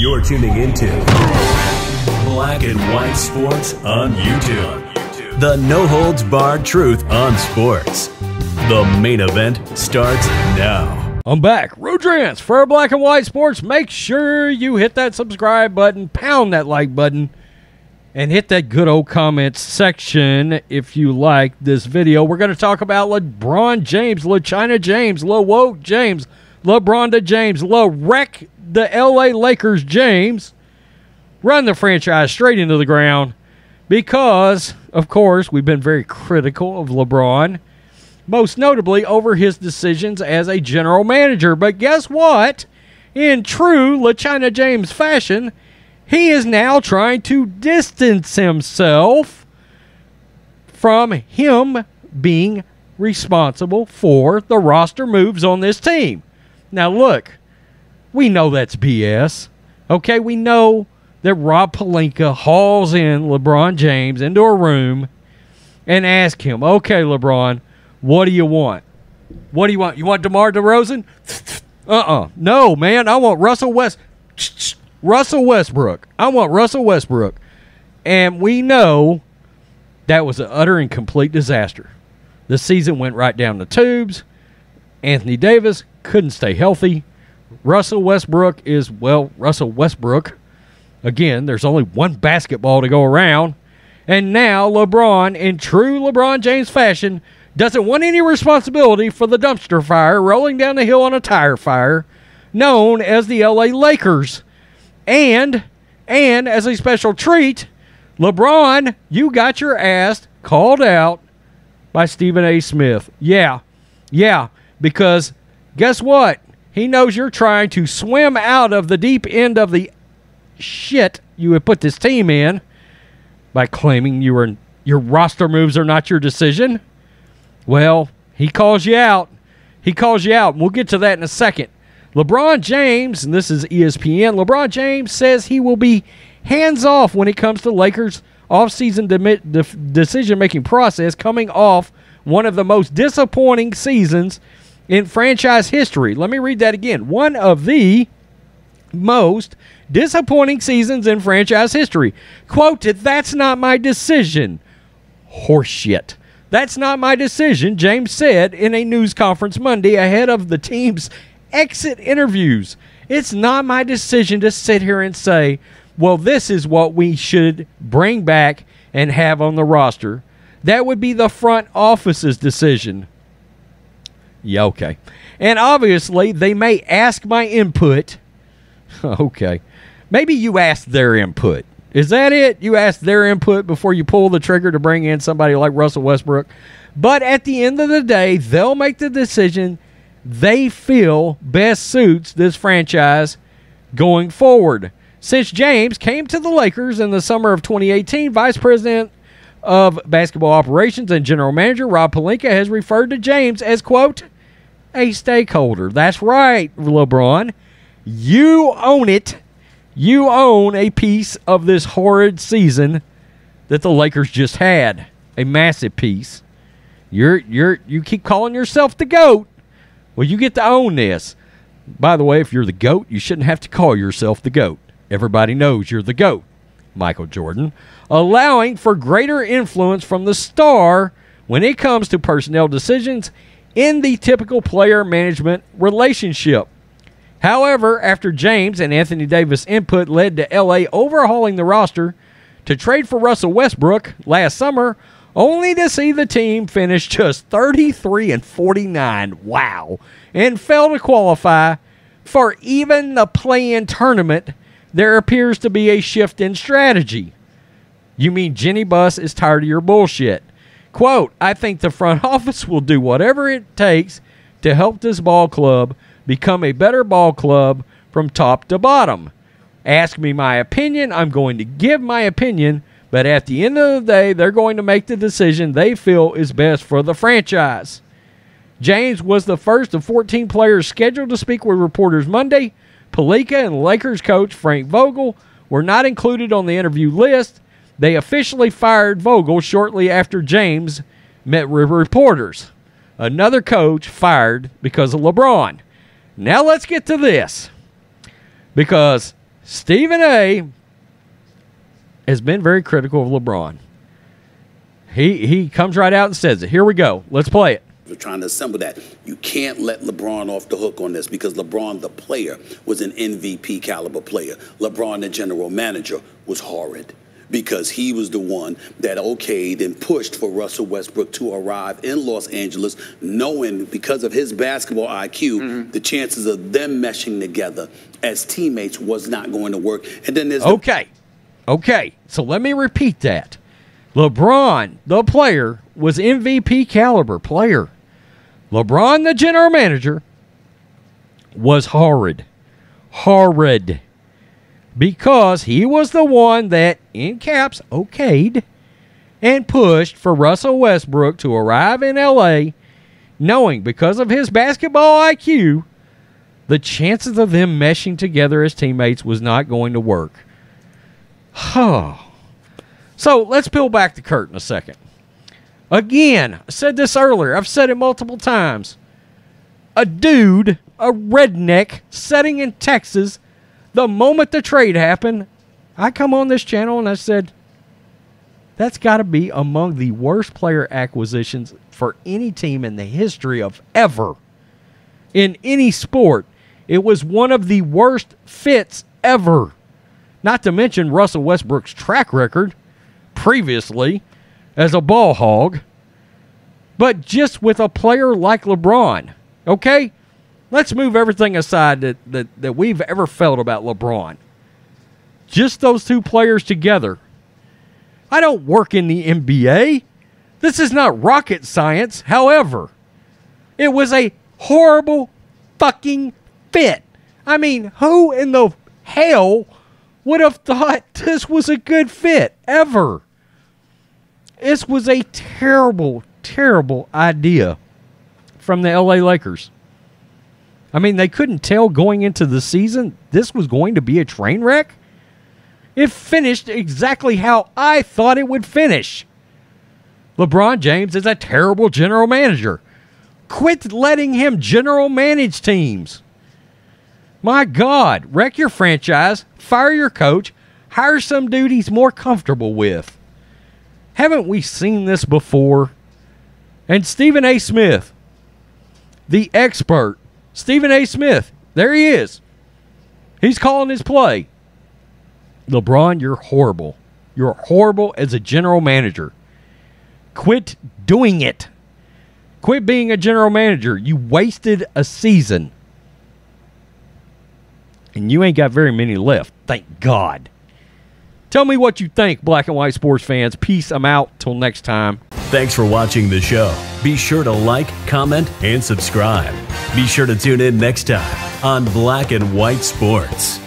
You're tuning into Black and White Sports on YouTube. The no-holds-barred truth on sports. The main event starts now. I'm back. Rodrance for Black and White Sports. Make sure you hit that subscribe button, pound that like button, and hit that good old comments section if you like this video. We're going to talk about LeBron James, LeChina James, LeWoke James, LeBronda James, LeWreck the LA Lakers James, run the franchise straight into the ground because, of course, we've been very critical of LeBron, most notably over his decisions as a general manager. But guess what? In true LeChina James fashion, he is now trying to distance himself from him being responsible for the roster moves on this team. Now, look, we know that's BS. Okay, we know that Rob Pelinka hauls in LeBron James into a room and asks him, okay, LeBron, what do you want? What do you want? You want DeMar DeRozan? No, man, I want Russell Westbrook. I want Russell Westbrook. And we know that was an utter and complete disaster. The season went right down the tubes. Anthony Davis couldn't stay healthy. Russell Westbrook is, well, Russell Westbrook. Again, there's only one basketball to go around. And now LeBron, in true LeBron James fashion, doesn't want any responsibility for the dumpster fire rolling down the hill on a tire fire known as the LA Lakers. And as a special treat, LeBron, you got your ass called out by Stephen A. Smith. Yeah, because guess what? He knows you're trying to swim out of the deep end of the shit you would put this team in by claiming your roster moves are not your decision. Well, he calls you out. We'll get to that in a second. LeBron James, and this is ESPN, LeBron James says he will be hands-off when it comes to Lakers' offseason decision-making process coming off one of the most disappointing seasons in franchise history. Let me read that again. One of the most disappointing seasons in franchise history. Quote, that's not my decision. Horseshit. That's not my decision, James said in a news conference Monday ahead of the team's exit interviews. It's not my decision to sit here and say, well, this is what we should bring back and have on the roster. That would be the front office's decision. Yeah, okay. And obviously, they may ask my input. Okay. Maybe you asked their input. Is that it? You asked their input before you pull the trigger to bring in somebody like Russell Westbrook. But at the end of the day, they'll make the decision they feel best suits this franchise going forward. Since James came to the Lakers in the summer of 2018, Vice President of Basketball Operations and General Manager Rob Pelinka has referred to James as, quote, a stakeholder. That's right, LeBron. You own it. You own a piece of this horrid season that the Lakers just had. A massive piece. You keep calling yourself the GOAT. Well, you get to own this. By the way, if you're the GOAT, you shouldn't have to call yourself the GOAT. Everybody knows you're the GOAT, Michael Jordan. Allowing for greater influence from the star when it comes to personnel decisions in the typical player-management relationship. However, after James and Anthony Davis' input led to L.A. overhauling the roster to trade for Russell Westbrook last summer, only to see the team finish just 33-49, wow, and fail to qualify for even the play-in tournament, there appears to be a shift in strategy. You mean Jenny Buss is tired of your bullshit? Quote, I think the front office will do whatever it takes to help this ball club become a better ball club from top to bottom. Ask me my opinion, I'm going to give my opinion, but at the end of the day, they're going to make the decision they feel is best for the franchise. James was the first of 14 players scheduled to speak with reporters Monday. Pelinka and Lakers coach Frank Vogel were not included on the interview list. They officially fired Vogel shortly after James met with reporters. Another coach fired because of LeBron. Now let's get to this. Because Stephen A. has been very critical of LeBron. He comes right out and says it. Here we go. Let's play it. We're trying to assemble that. You can't let LeBron off the hook on this because LeBron, the player, was an MVP caliber player. LeBron, the general manager, was horrid because he was the one that okayed and pushed for Russell Westbrook to arrive in Los Angeles, knowing because of his basketball IQ, the chances of them meshing together as teammates was not going to work. And then there's Okay. So let me repeat that. LeBron, the player, was MVP caliber player. LeBron, the general manager, was horrid. Horrid. Because he was the one that, in caps, okayed and pushed for Russell Westbrook to arrive in L.A., knowing because of his basketball IQ, the chances of them meshing together as teammates was not going to work. So let's peel back the curtain a second. Again, I said this earlier. I've said it multiple times. A dude, a redneck, sitting in Texas, the moment the trade happened, I come on this channel and I said, that's got to be among the worst player acquisitions for any team in the history of ever. In any sport, it was one of the worst fits ever. Not to mention Russell Westbrook's track record previously as a ball hog, but just with a player like LeBron. Okay? Let's move everything aside that we've ever felt about LeBron. Just those two players together. I don't work in the NBA. This is not rocket science. However, it was a horrible fucking fit. I mean, who in the hell would have thought this was a good fit ever? This was a terrible, terrible idea from the LA Lakers. I mean, they couldn't tell going into the season this was going to be a train wreck. It finished exactly how I thought it would finish. LeBron James is a terrible general manager. Quit letting him general manage teams. My God, wreck your franchise, fire your coach, hire some dude he's more comfortable with. Haven't we seen this before? And Stephen A. Smith, the expert, Stephen A. Smith, there he is. He's calling his play. LeBron, you're horrible. You're horrible as a general manager. Quit doing it. Quit being a general manager. You wasted a season. And you ain't got very many left. Thank God. Tell me what you think, black and white sports fans. Peace. I'm out. Till next time. Thanks for watching the show. Be sure to like, comment, and subscribe. Be sure to tune in next time on Black and White Sports.